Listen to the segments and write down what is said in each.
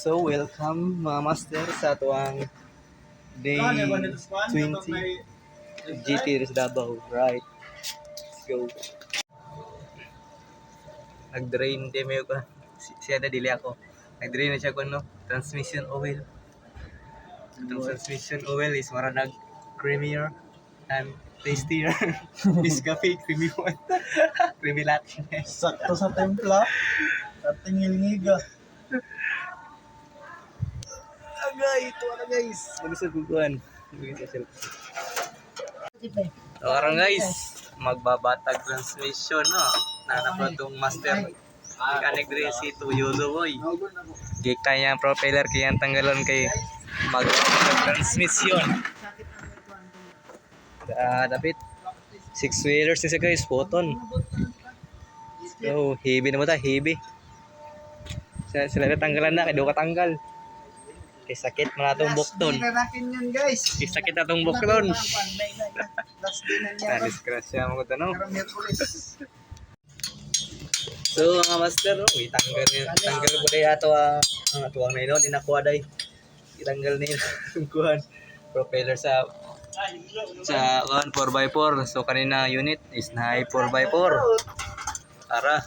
So, welcome mga master sa tuwang day 20 GT Res Davao. Right. Let's go. Nag-drain din mo ko. Siya na dili ako. Nag-drain na siya ko no. Transmission oil. Itong transmission oil is maranag creamier and tastier. Biscafe, creamy one. Creamy latte. Sakto sa templa. Sa tingil-ngiga. Agay, ito na guys. Mag-isip kukuhan. So, karang guys, magbabatag transmission no. Nanap na itong master mechanic rin si Tuyozo boy. Gikay ang propeller kaya tanggalon kay magbabatag transmission. Dapat 6-wheelers siya guys, photon. So, heavy na mo ta, heavy. Sila natanggalan na, kaya doon katanggal. Kay sakit mo na itong bukton. Nirakin yan guys. Kay sakit na itong bukton. Last day na niya. Na-disgrasya mo ko ito, no? Pero Merkulis. So, mga master, no? Itanggal ko day ato ang atuang na ino. Di nakuha day. Itanggal na yun. Kuhan. Propeller sa 4x4. So, kanina unit is na 4x4. Para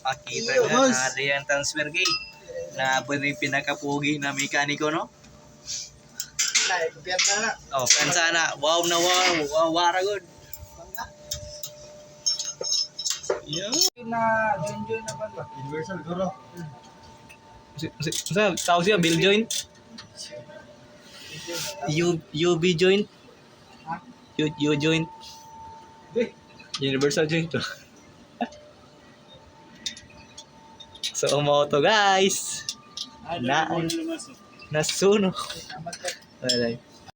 makita nga na diyan transfer gate na pinakapugi na mekaniko, no? Ay, kupiyan na na. Oh, kan sana. Wow na wow. Wow, wara good. Yeah. Na, join na ba? Universal Guru. Sa tao siya bill joint. UB joint. U joint. Universal joint to. So mo to guys. Nasuno. Alright.